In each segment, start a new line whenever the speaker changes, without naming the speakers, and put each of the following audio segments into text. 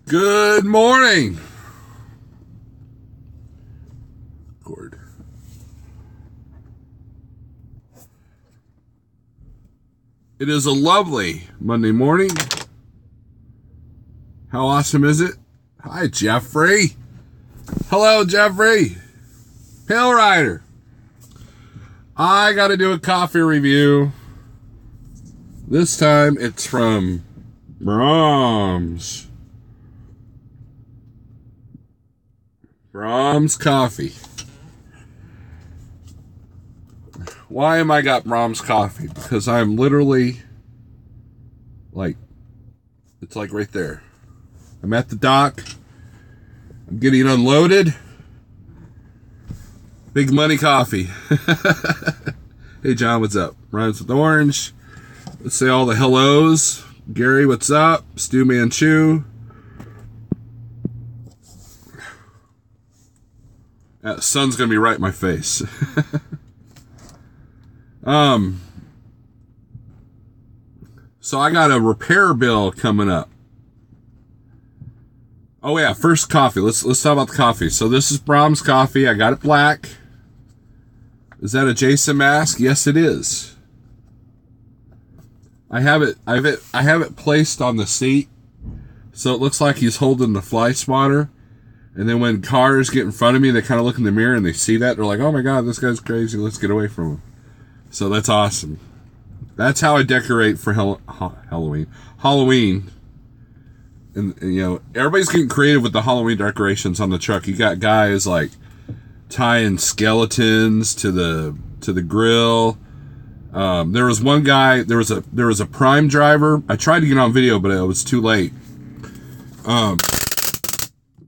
Good morning. Cord. It is a lovely Monday morning. How awesome is it? Hi, Jeffrey. Hello, Jeffrey. Palerider. I got to do a coffee review. This time it's from Brahms. Brahms coffee. Why am I got Brahms coffee? Because I'm literally it's like right there. I'm at the dock. I'm getting unloaded. Big money coffee. Hey John, what's up? Rhymes with orange. Let's say all the hellos. Gary, what's up? Stu Manchu. That sun's gonna be right in my face. So I got a repair bill coming up. Oh yeah, first coffee. Let's talk about the coffee. So this is Brahms coffee. I got it black. Is that a Jason mask? Yes, it is. I have it placed on the seat, so it looks like he's holding the fly swatter. And then when cars get in front of me, they kind of look in the mirror and they see that. They're like, oh my God, this guy's crazy. Let's get away from him. So that's awesome. That's how I decorate for Halloween. Halloween. And, you know, everybody's getting creative with the Halloween decorations on the truck. You got guys like tying skeletons to the grill. There was one guy, there was a Prime driver. I tried to get on video, but it was too late.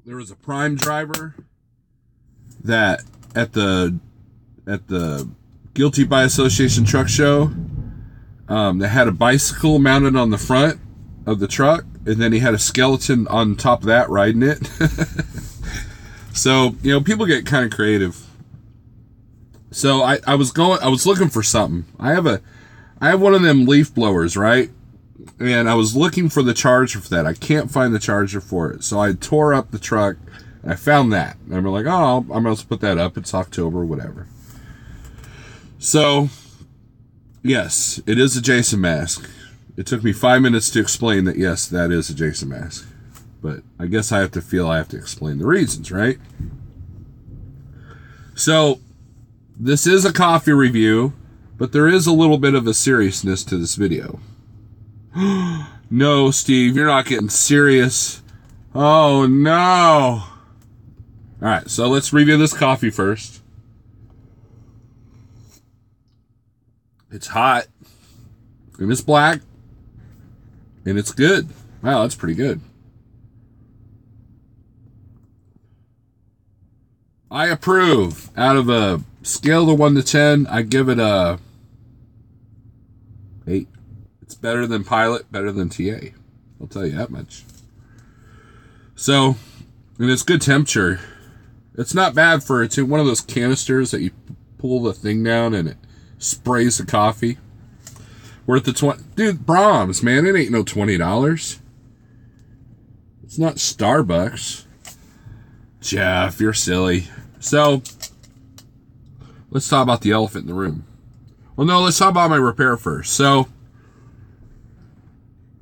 There was a Prime driver that at the Guilty by Association truck show, that had a bicycle mounted on the front of the truck, and then he had a skeleton on top of that riding it. So, you know, people get kind of creative. So I was looking for something. I have one of them leaf blowers, right? And I was looking for the charger for that. I can't find the charger for it. So I tore up the truck and I found that. And I'm like, oh, I'm going to put that up. It's October, whatever. So, yes, it is a Jason mask. It took me 5 minutes to explain that, yes, that is a Jason mask. But I guess I have to explain the reasons, right? So, this is a coffee review, but there is a little bit of a seriousness to this video. No, Steve, you're not getting serious. Oh, no. All right, so let's review this coffee first. It's hot, and it's black, and it's good. Wow, that's pretty good. I approve. Out of a scale of 1 to 10, I give it a 8. It's better than Pilot, better than TA. I'll tell you that much. So, and it's good temperature. It's not bad for, it's in one of those canisters that you pull the thing down and it sprays the coffee. Worth the 20. Dude, Brahms, man, it ain't no $20. It's not Starbucks. Jeff, you're silly. So, let's talk about the elephant in the room. Well, no, let's talk about my repair first. So,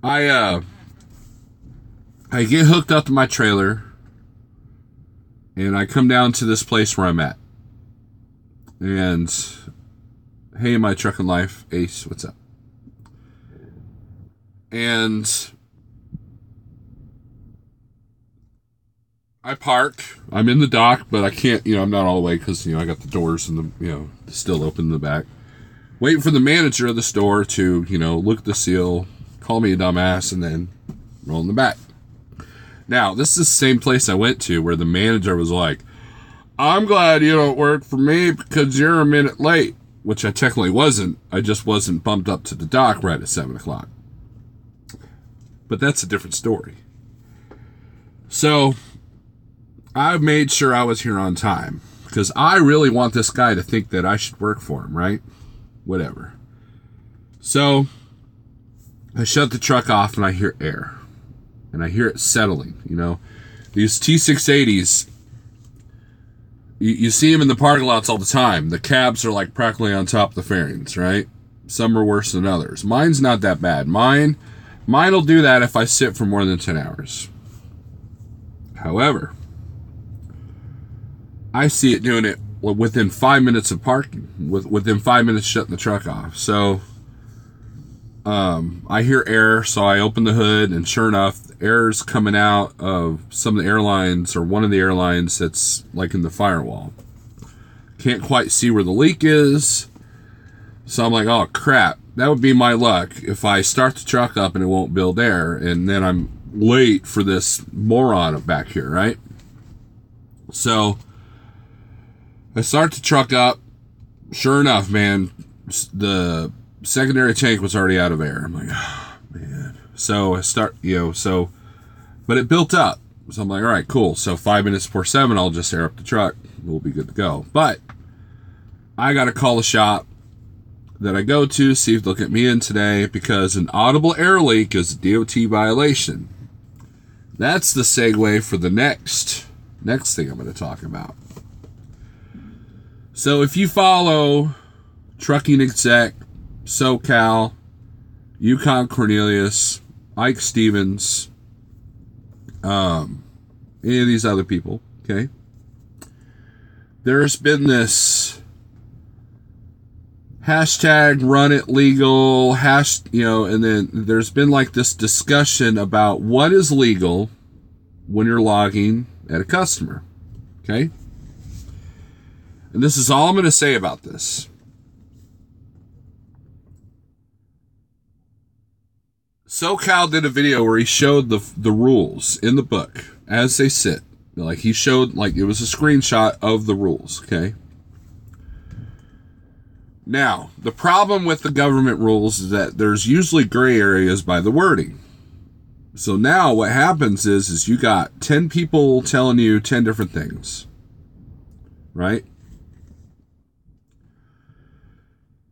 I get hooked up to my trailer, and I come down to this place where I'm at. And, hey, my trucking life, Ace, what's up? And I park. I'm in the dock, but I can't, I'm not all the way because, I got the doors and still open in the back. Waiting for the manager of the store to, look at the seal, call me a dumbass, and then roll in the back. Now, this is the same place I went to where the manager was like, I'm glad you don't work for me because you're a minute late, which I technically wasn't. I just wasn't bumped up to the dock right at 7 o'clock. But that's a different story. So, I made sure I was here on time because I really want this guy to think that I should work for him, right? Whatever. So, I shut the truck off and I hear air. and I hear it settling. You know, these T680s, you see them in the parking lots all the time. The cabs are like practically on top of the fairings, right? Some are worse than others. Mine's not that bad. Mine will do that if I sit for more than 10 hours. However, I see it doing it within 5 minutes of parking, within 5 minutes shutting the truck off. So I hear air, so I open the hood, and sure enough, air's coming out of some of the airlines, or one of the airlines that's like in the firewall. Can't quite see where the leak is, so I'm like, oh crap, that would be my luck if I start the truck up and it won't build air, and then I'm late for this moron back here, right? So I start the truck up. Sure enough, man, the secondary tank was already out of air. I'm like, oh, man. So I start, but it built up. So I'm like, all right, cool. So 5 minutes before 7, I'll just air up the truck. We'll be good to go. But I got to call the shop that I go to, see if they'll get me in today, because an audible air leak is a DOT violation. That's the segue for the next thing I'm going to talk about. So if you follow Trucking Exec, SoCal, Yukon Cornelius, Ike Stevens, any of these other people, okay? There's been this hashtag run it legal, and then there's been like this discussion about what is legal when you're logging at a customer, okay? And this is all I'm going to say about this. SoCal did a video where he showed the rules in the book as they sit. Like he showed, like it was a screenshot of the rules, okay? Now, the problem with the government rules is that there's usually gray areas by the wording. So now what happens is you got 10 people telling you 10 different things, right?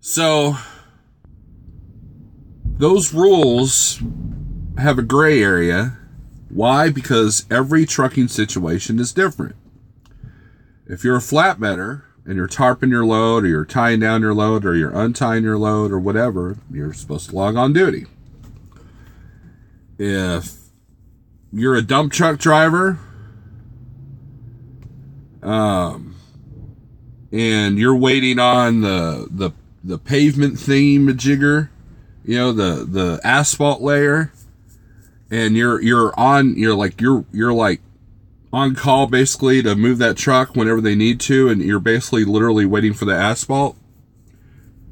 So those rules have a gray area. Why? Because every trucking situation is different. If you're a flatbedder and you're tarping your load, or you're tying down your load, or you're untying your load, or whatever, you're supposed to log on duty. If you're a dump truck driver, and you're waiting on the pavement theme jigger, the asphalt layer, and you're on call basically to move that truck whenever they need to, and you're basically literally waiting for the asphalt,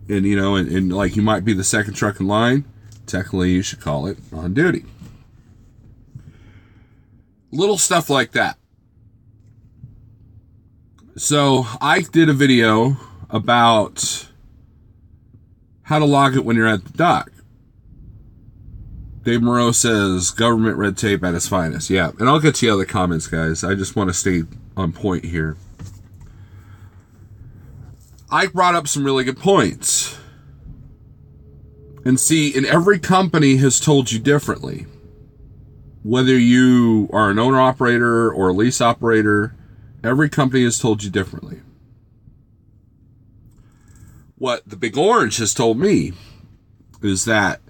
and and like you might be the second truck in line, technically you should call it on duty. Little stuff like that. So I did a video about how to log it when you're at the dock. Dave Moreau says government red tape at its finest. Yeah, and I'll get to the other comments, guys. I just want to stay on point here. I brought up some really good points. And see, and every company has told you differently. Whether you are an owner-operator or a lease operator, every company has told you differently. What the Big Orange has told me is that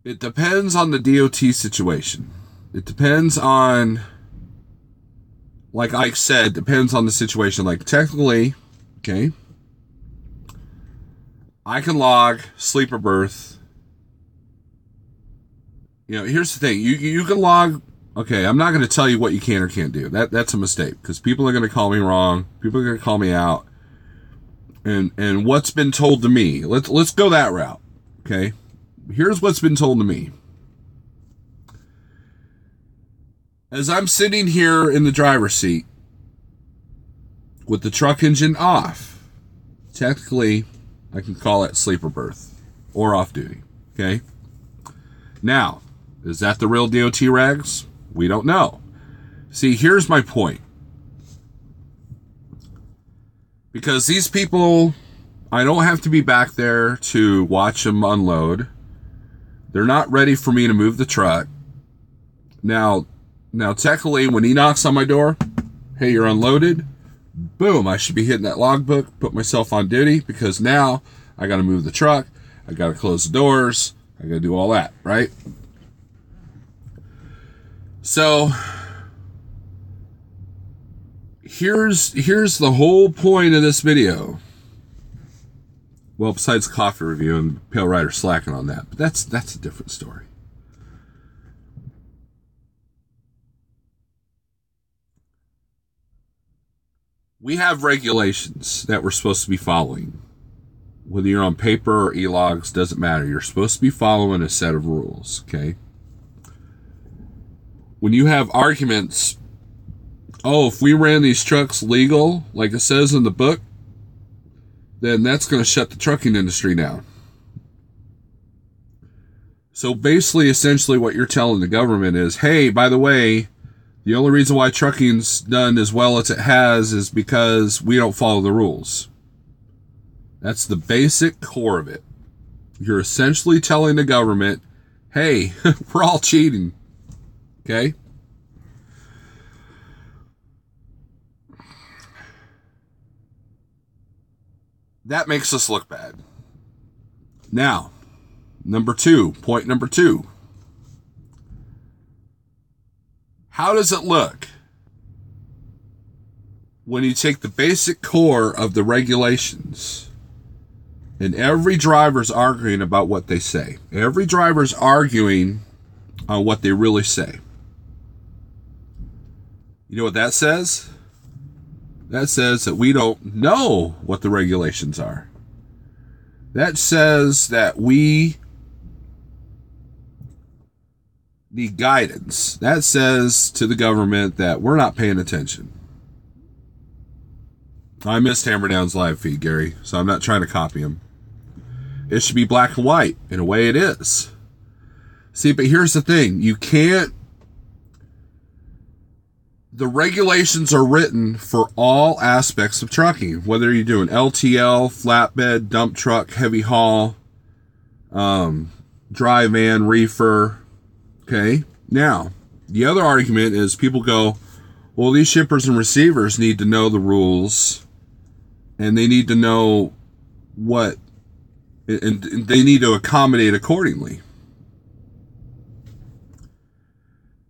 it depends on the DOT situation. It depends on, like Ike said, depends on the situation. Like technically, okay, I can log sleeper berth. Here's the thing. You can log. Okay, I'm not going to tell you what you can or can't do. That's a mistake, because people are going to call me wrong. People are going to call me out. And what's been told to me. Let's go that route. Okay. Here's what's been told to me. As I'm sitting here in the driver's seat with the truck engine off, technically I can call it sleeper berth or off duty. Okay. Now, is that the real DOT regs? We don't know. See, here's my point. Because these people, I don't have to be back there to watch them unload. They're not ready for me to move the truck. Now technically, when he knocks on my door, hey, you're unloaded. Boom, I should be hitting that logbook, put myself on duty, because now I got to move the truck. I got to close the doors. I got to do all that, right? So here's the whole point of this video. Well, besides coffee review and Pale Rider slacking on that, but that's a different story. We have regulations that we're supposed to be following. Whether you're on paper or e-logs, doesn't matter. You're supposed to be following a set of rules, okay? When you have arguments, oh, if we ran these trucks legal, like it says in the book, then that's going to shut the trucking industry down. So basically, essentially what you're telling the government is, hey, by the way, the only reason why trucking's done as well as it has is because we don't follow the rules. That's the basic core of it. You're essentially telling the government, hey, we're all cheating. Okay? That makes us look bad. Now, point number two. How does it look when you take the basic core of the regulations and every driver's arguing about what they say? Every driver's arguing on what they really say. You know what that says? That says that we don't know what the regulations are. That says that we need guidance. That says to the government that we're not paying attention. I missed Hammerdown's live feed, Gary, so I'm not trying to copy him. It should be black and white. In a way, it is. See, but here's the thing. You can't... The regulations are written for all aspects of trucking, whether you're doing LTL, flatbed, dump truck, heavy haul, dry van, reefer. Okay? Now, the other argument is people go, well, these shippers and receivers need to know the rules, and they need to know what, and they need to accommodate accordingly.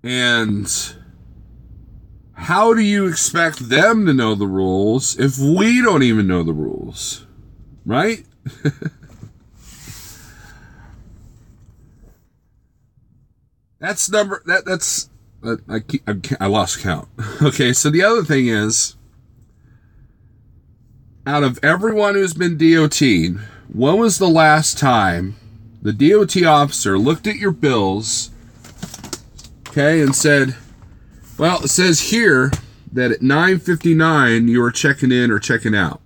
And how do you expect them to know the rules if we don't even know the rules? Right? I lost count. Okay, so the other thing is, out of everyone who's been DOT'd, when was the last time the DOT officer looked at your bills, okay, and said, well, it says here that at 9:59 you were checking in or checking out.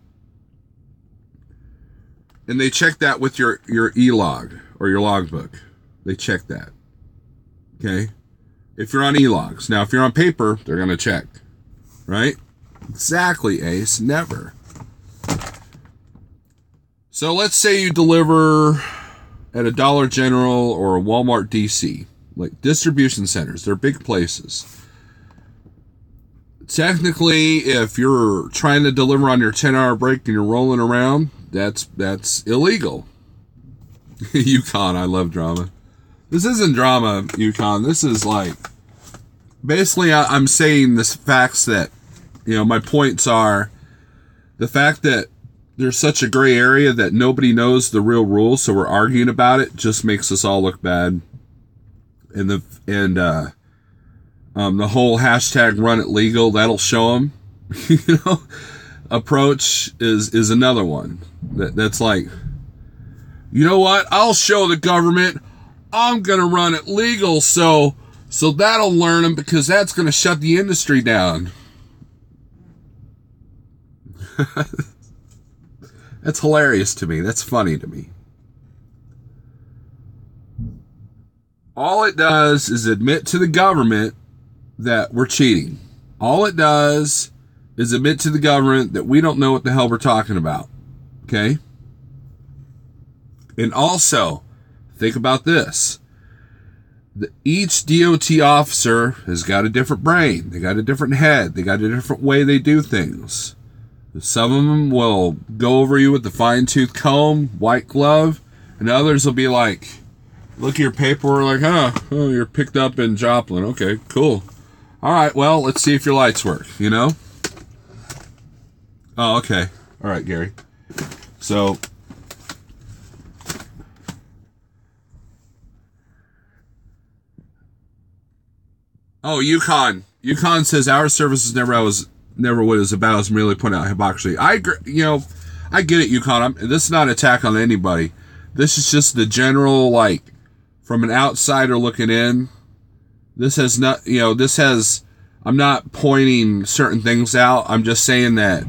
And they check that with your e-log or your logbook. They check that. Okay? If you're on e-logs. Now, if you're on paper, they're going to check. Right? Exactly, Ace. Never. So let's say you deliver at a Dollar General or a Walmart DC. Like distribution centers. They're big places. Technically, if you're trying to deliver on your 10-hour break and you're rolling around, that's illegal. Yukon, I love drama. This isn't drama, Yukon. This is like, basically I'm saying the facts that, my points are the fact that there's such a gray area that nobody knows the real rules, so we're arguing about it, just makes us all look bad. And the whole hashtag run it legal, that'll show them, approach is another one. That's like, you know what? I'll show the government I'm going to run it legal, so that'll learn them because that's going to shut the industry down. That's hilarious to me. That's funny to me. All it does is admit to the government that we're cheating. All it does is admit to the government that we don't know what the hell we're talking about. Okay? And also, think about this. Each DOT officer has got a different brain. They got a different head. They got a different way they do things. Some of them will go over you with the fine-tooth comb, white glove, and others will be like, look at your paperwork, like, oh, you're picked up in Joplin. Okay, cool. All right, well, let's see if your lights work, you know? Oh, okay. All right, Gary. So, oh, Yukon. Yukon says our service is never what it's about. Is merely point out hypocrisy. I agree. You know, I get it, Yukon. This is not an attack on anybody. This is just the general, like, from an outsider looking in. This has not, you know, I'm not pointing certain things out. I'm just saying that,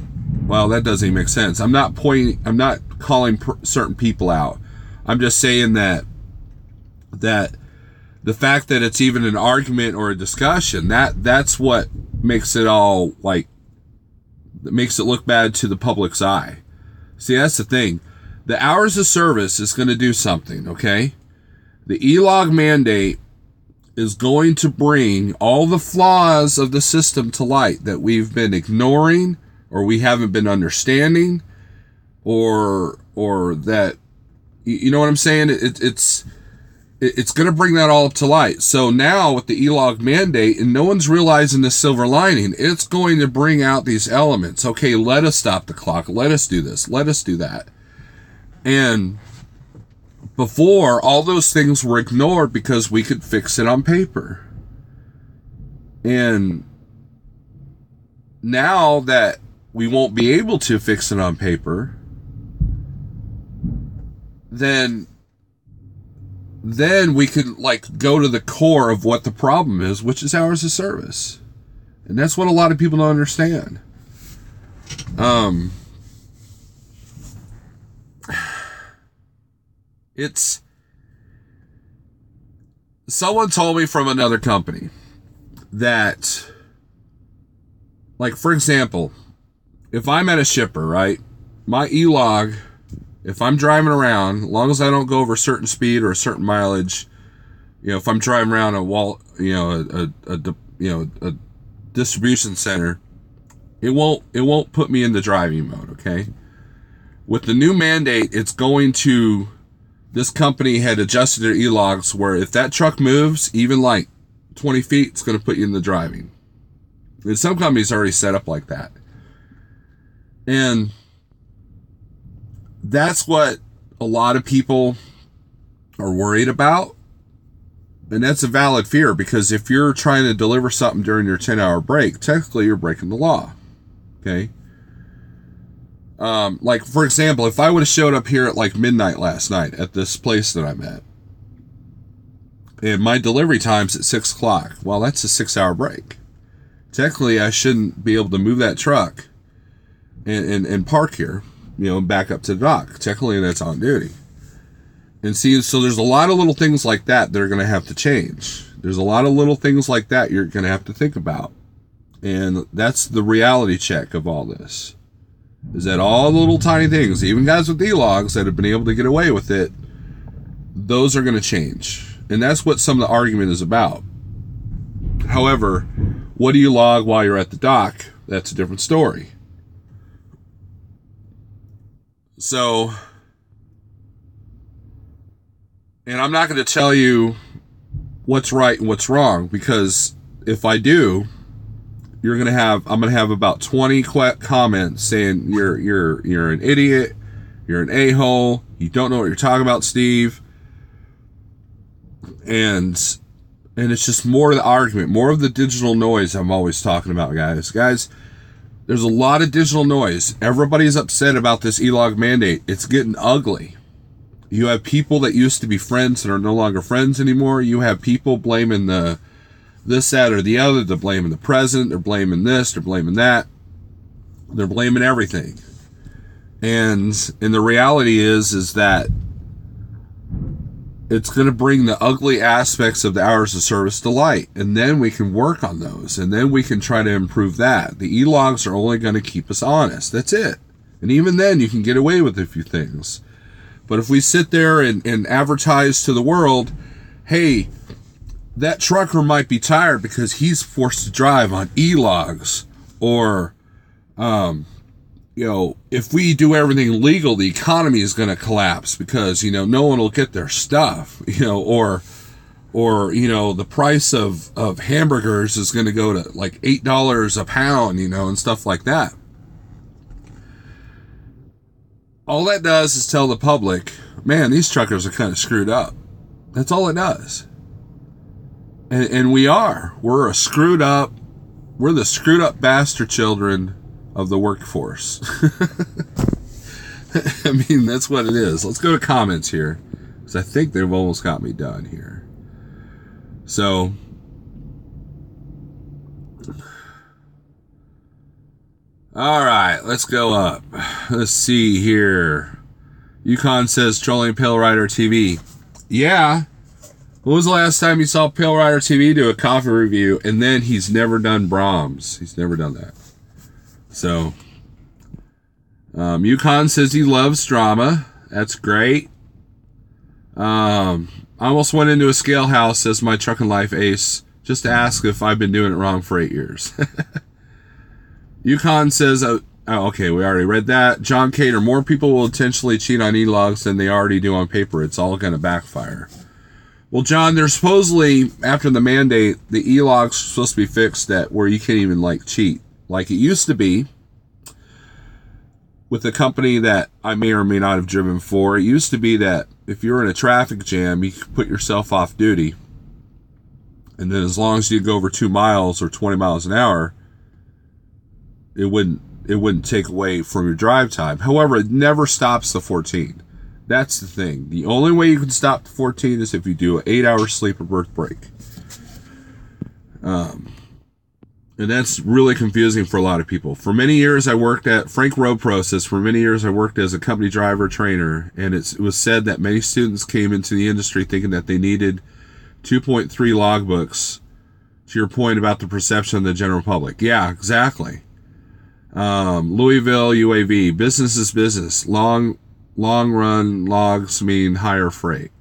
well, that doesn't even make sense. I'm not calling certain people out. I'm just saying that the fact that it's even an argument or a discussion, that's what makes it all, like, makes it look bad to the public's eye. See, that's the thing. The hours of service is going to do something, okay? The e-log mandate is going to bring all the flaws of the system to light that we've been ignoring, or we haven't been understanding, or that, you know what I'm saying? It's going to bring that all up to light. So now with the e-log mandate, and no one's realizing the silver lining, it's going to bring out these elements. Okay, let us stop the clock. Let us do this. Let us do that. And before, all those things were ignored because we could fix it on paper. And now that we won't be able to fix it on paper, then we could, like, go to the core of what the problem is, which is hours of service. And that's what a lot of people don't understand. Someone told me from another company that, like, for example, if I'm at a shipper, right, my e-log, if I'm driving around, as long as I don't go over a certain speed or a certain mileage, you know, if I'm driving around a distribution center, it won't put me in the driving mode, okay? With the new mandate, this company had adjusted their e-logs where if that truck moves, even like 20 feet, it's going to put you in the driving. And some companies already set up like that. And that's what a lot of people are worried about. And that's a valid fear, because if you're trying to deliver something during your 10-hour break, technically you're breaking the law. Okay? Like, for example, if I would have showed up here at like midnight last night at this place that I'm at, and my delivery time's at 6 o'clock, well, that's a 6-hour break. Technically, I shouldn't be able to move that truck and park here, you know, and back up to the dock. Technically, that's on duty. And see, so there's a lot of little things like that are going to have to change. There's a lot of little things like that you're going to have to think about. And that's the reality check of all this. Is that all the little tiny things, even guys with e-logs that have been able to get away with it, those are going to change. And that's what some of the argument is about. However, what do you log while you're at the dock? That's a different story. So, and I'm not going to tell you what's right and what's wrong, because if I do, I'm going to have about 20 comments saying you're an idiot, you're an a-hole, you don't know what you're talking about, Steve. And it's just more of the argument, more of the digital noise I'm always talking about, guys. Guys, there's a lot of digital noise. Everybody's upset about this e-log mandate. It's getting ugly. You have people that used to be friends that are no longer friends anymore. You have people blaming this, that, or the other. They're blaming the president. They're blaming this. They're blaming that. They're blaming everything. And the reality is that it's going to bring the ugly aspects of the hours of service to light. And then we can work on those. And then we can try to improve that. The e-logs are only going to keep us honest. That's it. And even then, you can get away with a few things. But if we sit there and advertise to the world, hey, that trucker might be tired because he's forced to drive on e-logs, or, if we do everything legal, the economy is going to collapse because, no one will get their stuff, or, the price of hamburgers is going to go to like $8 a pound, and stuff like that. All that does is tell the public, man, these truckers are kind of screwed up. That's all it does. And we're the screwed up bastard children of the workforce. I mean, that's what it is. Let's go to comments here, because I think they've almost got me done here. So, all right, let's go up. Let's see here. Yukon says, trolling PaleriderTV. Yeah. When was the last time you saw PaleriderTV do a coffee review? And then he's never done Brahms. He's never done that. So, Yukon says he loves drama. That's great. I almost went into a scale house as my trucking life ace just to ask if I've been doing it wrong for 8 years. Yukon says, okay, we already read that. John Cater, more people will intentionally cheat on e-logs than they already do on paper. It's all going to backfire. Well, John, there's supposedly, after the mandate, the e-logs are supposed to be fixed at where you can't even, cheat. Like it used to be with the company that I may or may not have driven for. It used to be that if you were in a traffic jam, you could put yourself off duty. And then as long as you go over 2 miles or 20 miles an hour, it wouldn't take away from your drive time. However, it never stops the 14. That's the thing. The only way you can stop the 14 is if you do an 8-hour sleep or birth break. And that's really confusing for a lot of people. For many years, I worked at Frank Road Process. For many years, I worked as a company driver trainer. And it was said that many students came into the industry thinking that they needed 2.3 logbooks. To your point about the perception of the general public. Yeah, exactly. Louisville UAV. Business is business. Long run logs mean higher freight.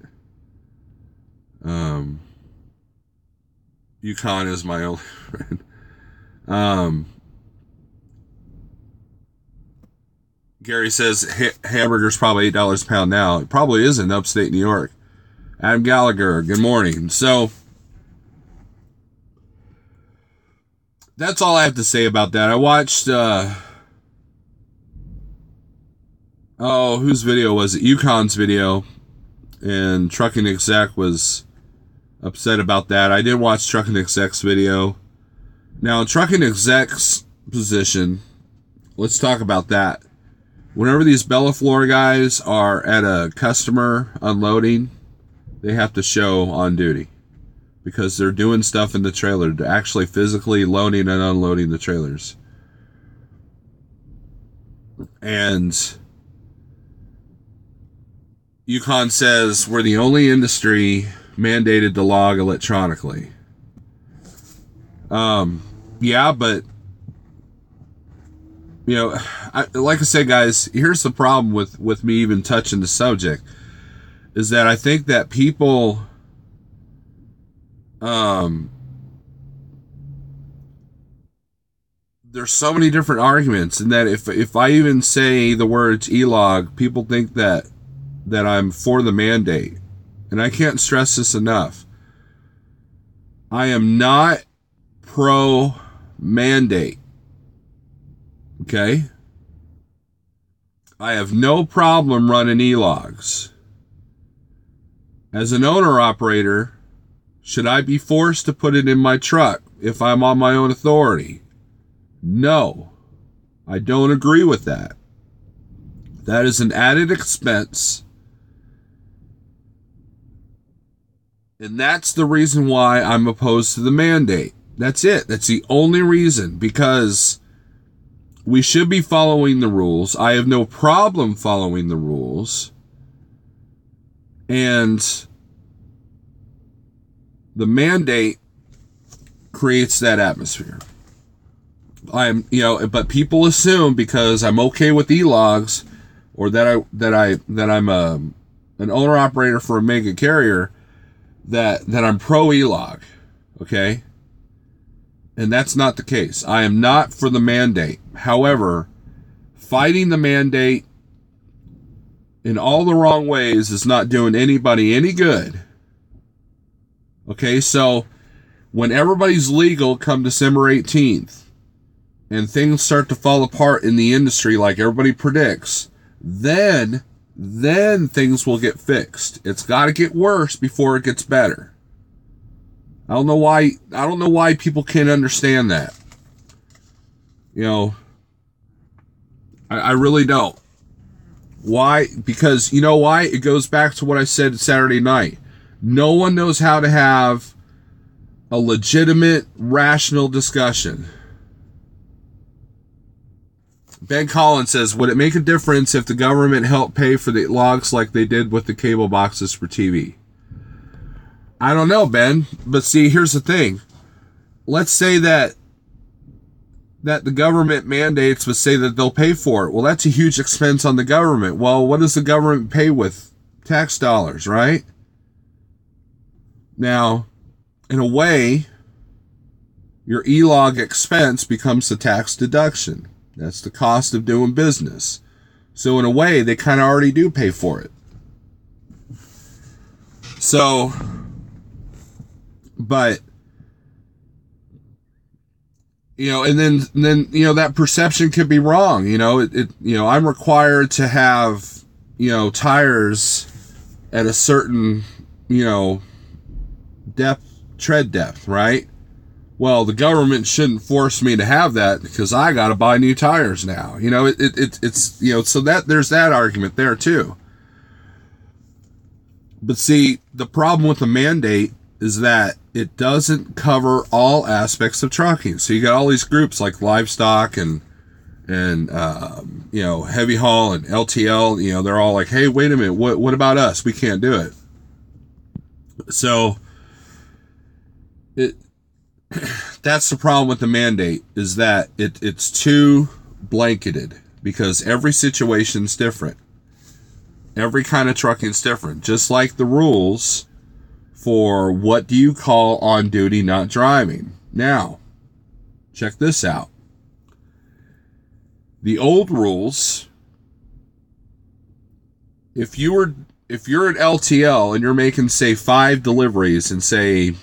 Yukon is my only friend. Gary says hamburger's probably $8 a pound now. It probably is in upstate New York. Adam Gallagher, good morning. So that's all I have to say about that. I watched whose video was it? Yukon's video, and Trucking Exec was upset about that. I did watch Trucking Exec's video. Now, in Trucking Exec's position, let's talk about that. Whenever these Bellaflor guys are at a customer unloading, they have to show on duty because they're doing stuff in the trailer. They're actually physically loading and unloading the trailers. And Yukon says we're the only industry mandated to log electronically. Yeah, but like I said, guys, here's the problem with me even touching the subject is that I think that people, there's so many different arguments, and that if I even say the words e-log, people think that I'm for the mandate. And I can't stress this enough. I am not pro-mandate. Okay? I have no problem running e-logs. As an owner-operator, should I be forced to put it in my truck if I'm on my own authority? No. I don't agree with that. That is an added expense. And that's the reason why I'm opposed to the mandate. That's it. That's the only reason. Because we should be following the rules. I have no problem following the rules. And the mandate creates that atmosphere. But people assume because I'm okay with e-logs or that I'm an owner operator for a mega carrier, that I'm pro e-log, okay? And that's not the case. I am not for the mandate. However, fighting the mandate in all the wrong ways is not doing anybody any good. Okay, so when everybody's legal come December 18th and things start to fall apart in the industry like everybody predicts, then things will get fixed. It's got to get worse before it gets better. I don't know why people can't understand that. You know, I really don't. Why? Because you know why? It goes back to what I said Saturday night. No one knows how to have a legitimate, rational discussion. Ben Collins says, would it make a difference if the government helped pay for the logs like they did with the cable boxes for TV? I don't know, Ben. But see, here's the thing. Let's say that the government mandates would say that they'll pay for it. Well, that's a huge expense on the government. Well, what does the government pay with? Tax dollars, right? Now, in a way, your e-log expense becomes the tax deduction. That's the cost of doing business. So in a way, they kind of already do pay for it. So, but, you know, and then, you know, that perception could be wrong. You know, I'm required to have, you know, tires at a certain, you know, tread depth, right? Well, the government shouldn't force me to have that because I got to buy new tires now. You know, it's, you know, so that there's that argument there too. But see, the problem with the mandate is that it doesn't cover all aspects of trucking. So you got all these groups like livestock and you know, heavy haul and LTL, you know, they're all like, hey, wait a minute. What about us? We can't do it. So that's the problem with the mandate, is that it's too blanketed because every situation's different. Every kind of trucking's different. Just like the rules for what do you call on duty not driving. Now, check this out. The old rules, if you're at LTL and you're making, say, 5 deliveries in, say,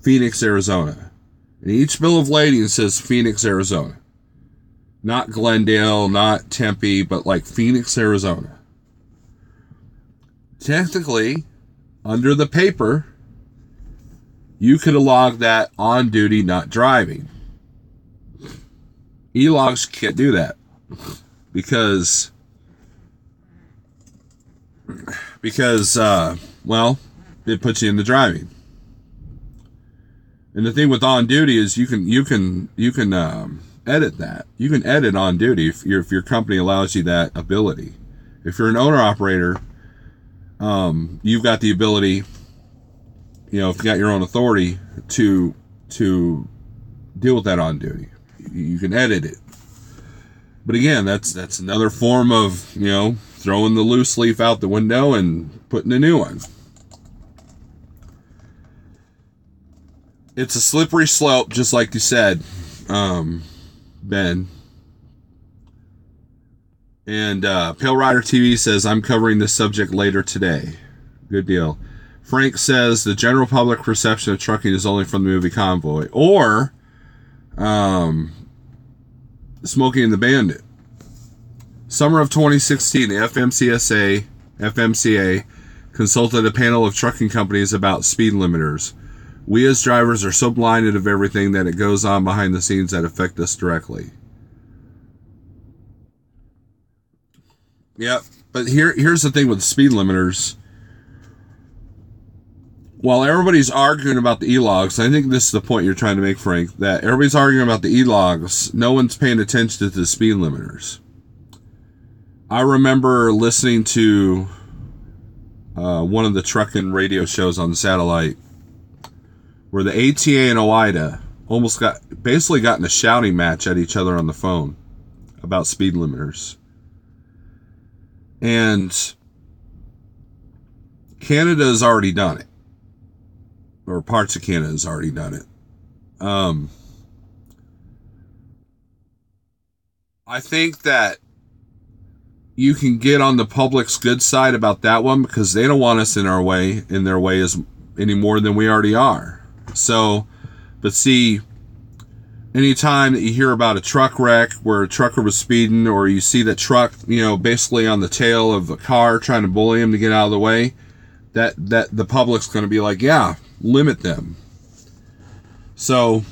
Phoenix, Arizona, and each bill of lading says Phoenix, Arizona. Not Glendale, not Tempe, but like Phoenix, Arizona. Technically, under the paper, you could have logged that on duty, not driving. E-logs can't do that because well, it puts you into driving. And the thing with on duty is you can edit that. You can edit on duty if your company allows you that ability. If you're an owner operator, you've got the ability, you know, if you got your own authority to deal with that on duty. You can edit it. But again, that's another form of, you know, throwing the loose leaf out the window and putting a new one. It's a slippery slope, just like you said, Ben. And PaleriderTV says, I'm covering this subject later today. Good deal. Frank says, the general public perception of trucking is only from the movie Convoy. Or Smokey and the Bandit. Summer of 2016, the FMCA consulted a panel of trucking companies about speed limiters. We as drivers are so blinded of everything that it goes on behind the scenes that affect us directly. Yep. But here's the thing with the speed limiters. While everybody's arguing about the e-logs, I think this is the point you're trying to make, Frank, that everybody's arguing about the e-logs, no one's paying attention to the speed limiters. I remember listening to one of the trucking radio shows on the satellite where the ATA and OIDA basically got in a shouting match at each other on the phone about speed limiters. And Canada has already done it. or parts of Canada has already done it. I think that you can get on the public's good side about that one because they don't want us in their way any more than we already are. So, but see, anytime that you hear about a truck wreck where a trucker was speeding, or you see that truck, basically on the tail of a car trying to bully him to get out of the way, that the public's going to be like, yeah, limit them. So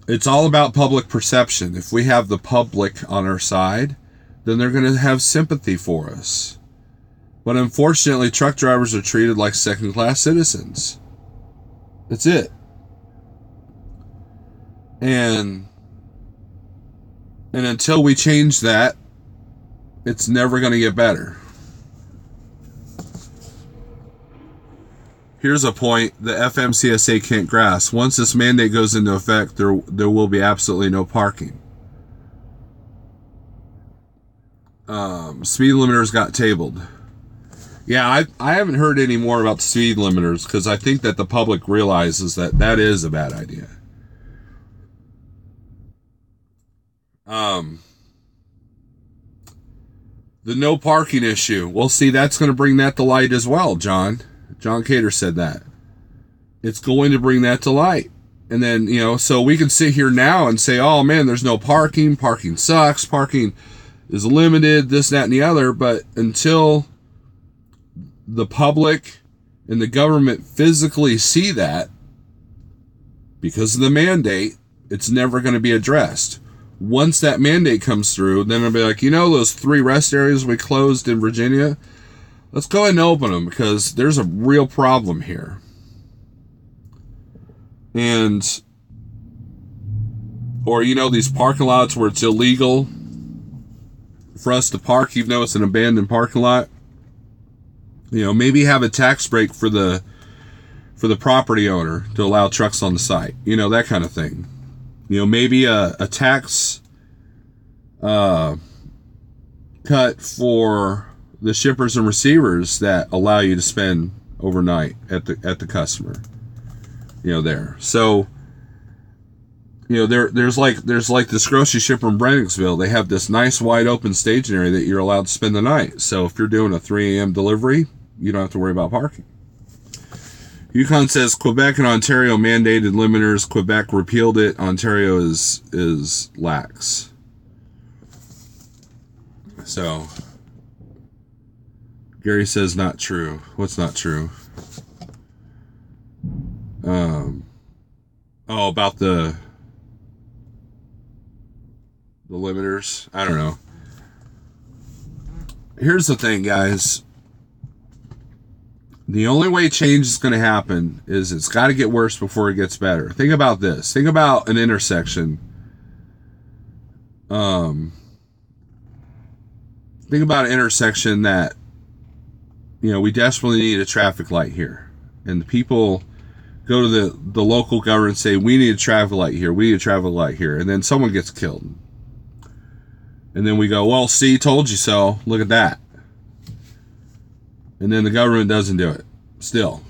it's all about public perception. If we have the public on our side, then they're going to have sympathy for us. But unfortunately, truck drivers are treated like second-class citizens. That's it. And until we change that, it's never going to get better. Here's a point the FMCSA can't grasp. Once this mandate goes into effect, there will be absolutely no parking. Speed limiters got tabled. Yeah, I haven't heard any more about the speed limiters because I think that the public realizes that is a bad idea. The no parking issue. Well, see, that's going to bring that to light as well, John. John Cater said that. It's going to bring that to light. And then, so we can sit here now and say, oh man, there's no parking. Parking sucks. Parking is limited, this, that, and the other. But until the public and the government physically see that, because of the mandate, it's never going to be addressed. Once that mandate comes through, then it'll be like, those 3 rest areas we closed in Virginia, let's go ahead and open them because there's a real problem here. And, or, these parking lots where it's illegal for us to park, even though it's an abandoned parking lot. Maybe have a tax break for the property owner to allow trucks on the site. That kind of thing. Maybe a tax cut for the shippers and receivers that allow you to spend overnight at the customer. There. So, there's like this grocery shipper in Brenningsville. They have this nice wide open staging area that you're allowed to spend the night. So if you're doing a 3 a.m. delivery, you don't have to worry about parking. Yukon says Quebec and Ontario mandated limiters. Quebec repealed it. Ontario is lax. So Gary says not true. What's not true? About the limiters. I don't know. Here's the thing, guys. The only way change is going to happen is it's got to get worse before it gets better. Think about this. Think about an intersection. Think about an intersection that, we desperately need a traffic light here. And the people go to the local government and say, we need a traffic light here. We need a traffic light here. And then someone gets killed. And then we go, well, see, told you so. Look at that. And then the government doesn't do it. Still.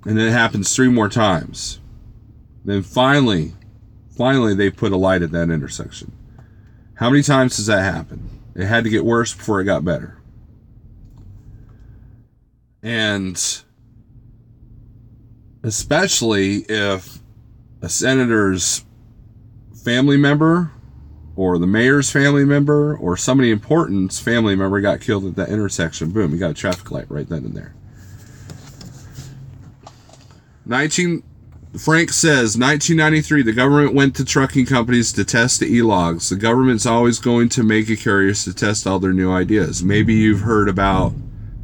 And then it happens 3 more times. Then finally they put a light at that intersection. How many times does that happen? It had to get worse before it got better. And especially if a senator's family member or the mayor's family member or somebody important's family member got killed at that intersection. Boom, you got a traffic light right then and there. Frank says, 1993, the government went to trucking companies to test the e-logs. The government's always going to make it curious to test all their new ideas. Maybe you've heard about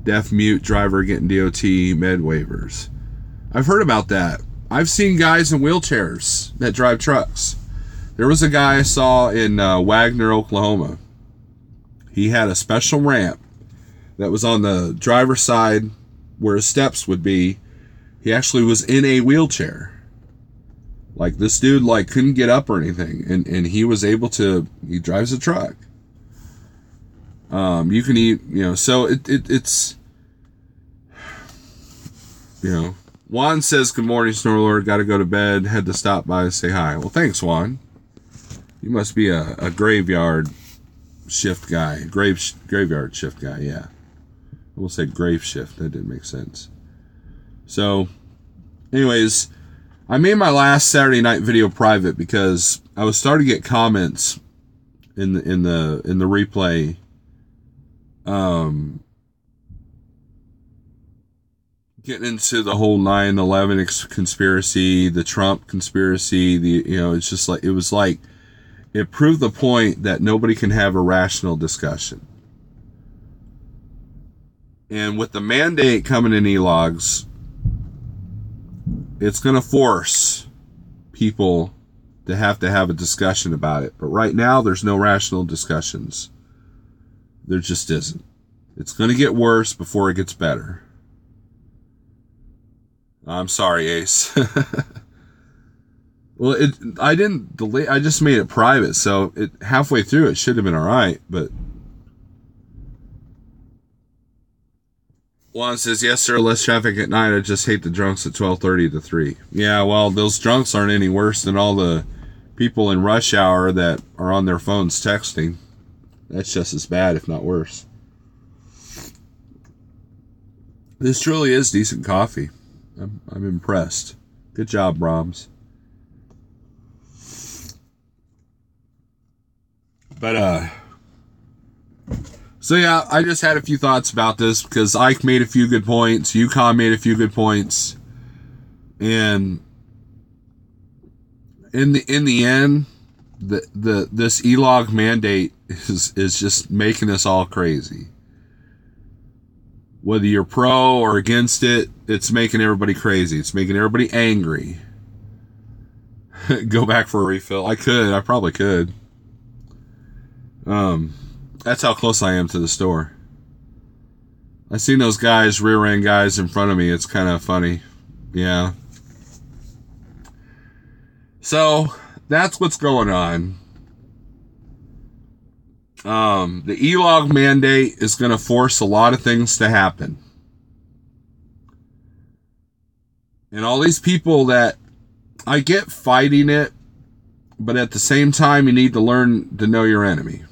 deaf-mute driver getting DOT med waivers. I've heard about that. I've seen guys in wheelchairs that drive trucks. There was a guy I saw in Wagner, Oklahoma. He had a special ramp that was on the driver's side where his steps would be. He actually was in a wheelchair. Like, this dude, couldn't get up or anything. And he was able to, he drives a truck. You can eat, so it's, Juan says, good morning, Snorlord. Got to go to bed. Had to stop by and say hi. Well, thanks, Juan. You must be a graveyard shift guy. Graveyard shift guy, yeah. I will say grave shift. That didn't make sense. So, anyways, I made my last Saturday night video private because I was starting to get comments in the replay. Getting into the whole 9/11 conspiracy, the Trump conspiracy, it's just like, it was like, it proved the point that nobody can have a rational discussion. And with the mandate coming in e-logs, it's going to force people to have a discussion about it. But right now, there's no rational discussions. There just isn't. It's going to get worse before it gets better. I'm sorry, Ace. Well, I didn't delete. I just made it private, so halfway through it should have been all right. But Juan says, yes, sir. Less traffic at night. I just hate the drunks at 12:30 to 3. Yeah, well, those drunks aren't any worse than all the people in rush hour that are on their phones texting. That's just as bad, if not worse. This truly is decent coffee. I'm impressed. Good job, Brahms. But, so yeah, I just had a few thoughts about this because Ike made a few good points. Yukon made a few good points. And in the end, this e-log mandate is just making us all crazy. Whether you're pro or against it, it's making everybody crazy. It's making everybody angry. Go back for a refill. I probably could. That's how close I am to the store. I seen those guys, rear end guys in front of me. It's kind of funny. Yeah. So, that's what's going on. The e-log mandate is going to force a lot of things to happen. And all these people that I get fighting it, but at the same time, you need to learn to know your enemy.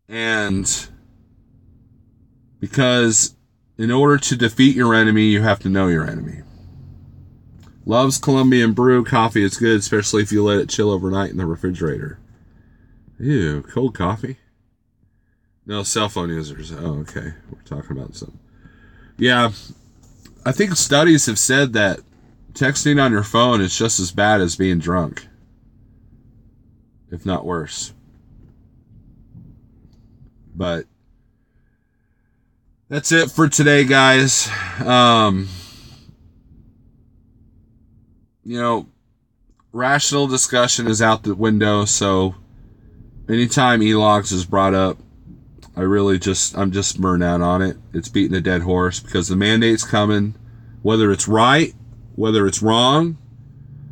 And because in order to defeat your enemy, you have to know your enemy. Loves Colombian brew. Coffee is good, especially if you let it chill overnight in the refrigerator. Ew, cold coffee? No, cell phone users. Oh, okay. We're talking about something. Yeah, I think studies have said that texting on your phone is just as bad as being drunk, if not worse. But that's it for today, guys. Rational discussion is out the window, so anytime e-logs is brought up, I'm just burned out on it. It's beating a dead horse because the mandate's coming. Whether it's right, whether it's wrong,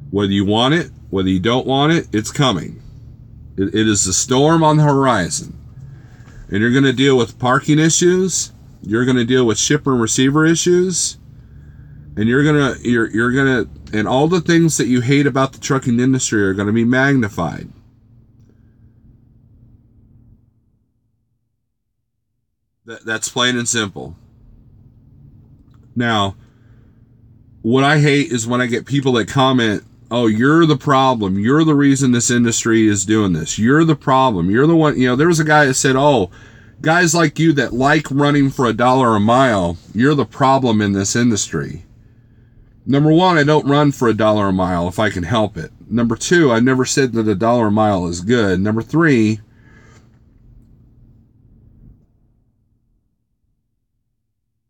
whether you want it, whether you don't want it, it's coming. It is the storm on the horizon. And you're going to deal with parking issues. You're going to deal with shipper and receiver issues. And you're going to, and all the things that you hate about the trucking industry are going to be magnified. That's plain and simple. Now, what I hate is when I get people that comment, oh, you're the problem. You're the reason this industry is doing this. You're the problem. You're the one. There was a guy that said, oh, guys like you that like running for $1 a mile, you're the problem in this industry. Number one, I don't run for $1 a mile if I can help it. Number two, I never said that $1 a mile is good. Number three,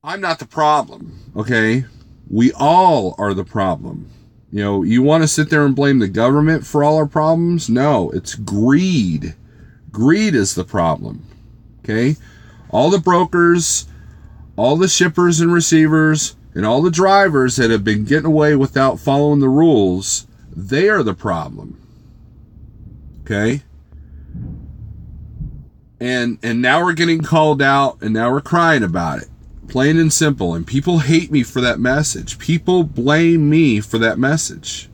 I'm not the problem, okay? We all are the problem. You want to sit there and blame the government for all our problems? No, it's greed. Greed is the problem, okay? All the brokers, all the shippers and receivers, and all the drivers that have been getting away without following the rules, they are the problem, okay? And now we're getting called out, and now we're crying about it. Plain and simple. And people hate me for that message. People blame me for that message.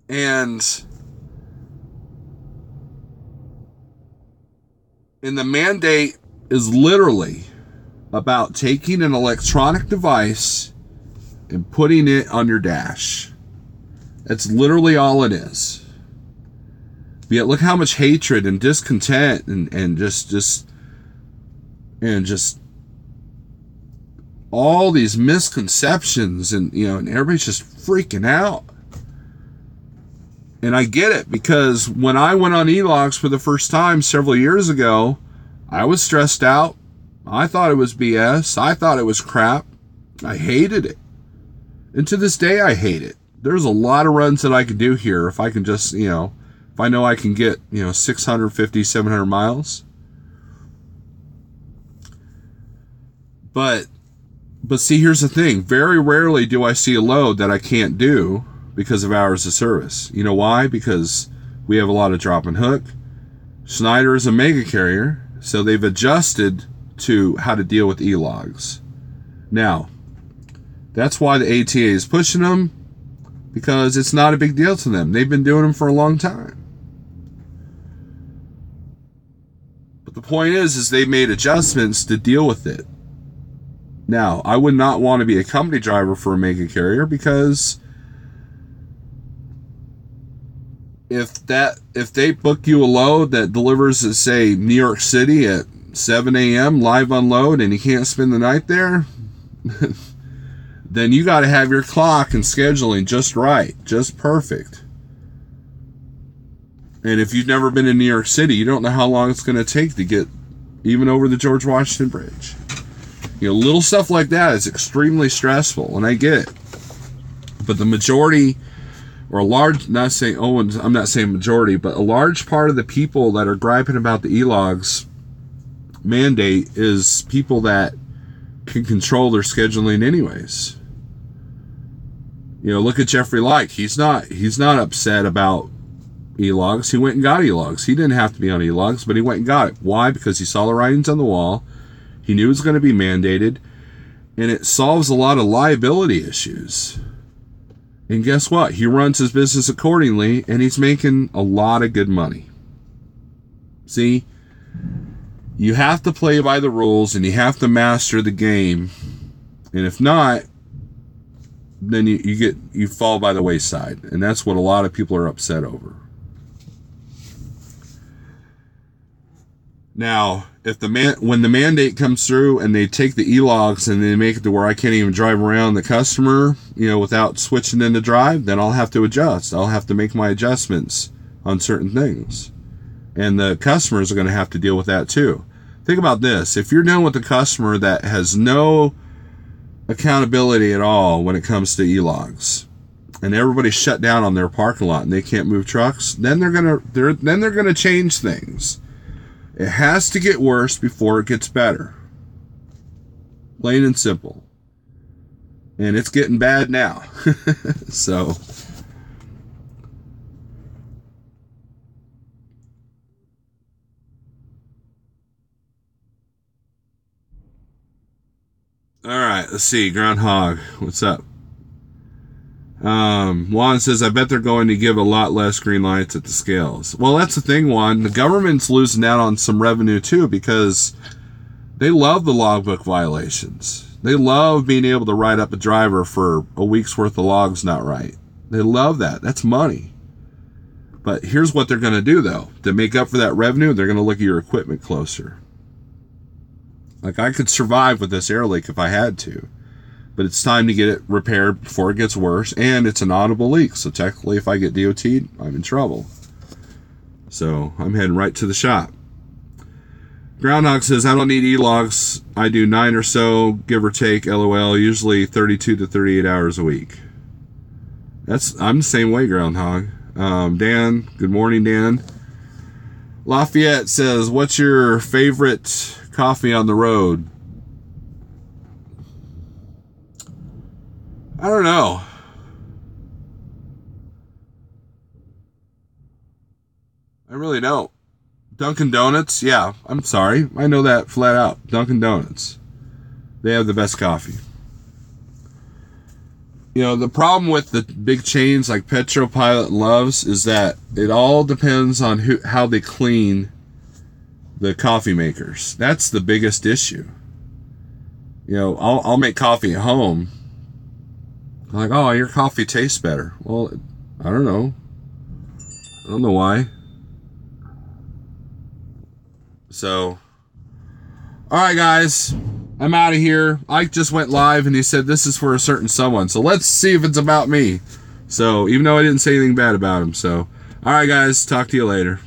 And the mandate is literally about taking an electronic device and putting it on your dash. That's literally all it is. But yet look how much hatred and discontent and just all these misconceptions, and and everybody's just freaking out. And I get it, because when I went on e-logs for the first time several years ago, I was stressed out. I thought it was BS. I thought it was crap. I hated it. And to this day, I hate it. There's a lot of runs that I could do here if I can just, if I know I can get, 650, 700 miles. But see, here's the thing. Very rarely do I see a load that I can't do because of hours of service. You know why? Because we have a lot of drop and hook. Schneider is a mega carrier, so they've adjusted to how to deal with e-logs. Now, that's why the ATA is pushing them, because it's not a big deal to them. They've been doing them for a long time. But the point is they made adjustments to deal with it. Now, I would not want to be a company driver for a mega carrier, because if they book you a load that delivers at, say, New York City at 7 a.m. live unload, and you can't spend the night there, then you got to have your clock and scheduling just right, just perfect. And if you've never been in New York City, you don't know how long it's going to take to get even over the George Washington Bridge. Little stuff like that is extremely stressful, and I get it. But the majority, or a large, I'm not saying majority, but a large part of the people that are griping about the e-logs mandate is people that can control their scheduling anyways. Look at Jeffrey Light. He's not upset about e-logs. He went and got e-logs. He didn't have to be on e-logs, but he went and got it. Why? Because he saw the writings on the wall. He knew it was going to be mandated, and it solves a lot of liability issues. And guess what? He runs his business accordingly, and he's making a lot of good money. See, you have to play by the rules, and you have to master the game. And if not, then you fall by the wayside. And that's what a lot of people are upset over. Now, when the mandate comes through and they take the e-logs and they make it to where I can't even drive around the customer, without switching into drive, then I'll have to adjust. I'll have to make my adjustments on certain things. And the customers are going to have to deal with that too. Think about this. If you're dealing with a customer that has no accountability at all when it comes to e-logs, and everybody's shut down on their parking lot and they can't move trucks, then they're gonna change things. It has to get worse before it gets better. Plain and simple. And it's getting bad now. So, all right, let's see. Groundhog, what's up? Juan says, I bet they're going to give a lot less green lights at the scales. Well, that's the thing, Juan. The government's losing out on some revenue too, because they love the logbook violations. They love being able to write up a driver for a week's worth of logs not right. They love that. That's money. But here's what they're going to do, though. To make up for that revenue, they're going to look at your equipment closer. Like, I could survive with this air leak if I had to. But it's time to get it repaired before it gets worse. And it's an audible leak. So technically, if I get DOT'd, I'm in trouble. So I'm heading right to the shop. Groundhog says, I don't need e-logs. I do 9 or so, give or take, LOL, usually 32 to 38 hours a week. I'm the same way, Groundhog. Dan, good morning, Dan. Lafayette says, what's your favorite coffee on the road? I don't know. I really don't. Dunkin' Donuts, yeah, I'm sorry. I know that flat out. Dunkin' Donuts. They have the best coffee. You know, the problem with the big chains like Petro, Pilot, and Love's is that it all depends on how they clean the coffee makers. That's the biggest issue. You know, I'll make coffee at home. I'm like, oh, your coffee tastes better. Well, I don't know. I don't know why. So, all right, guys. I'm out of here. Ike just went live and he said this is for a certain someone. So let's see if it's about me. So, even though I didn't say anything bad about him. So, all right, guys. Talk to you later.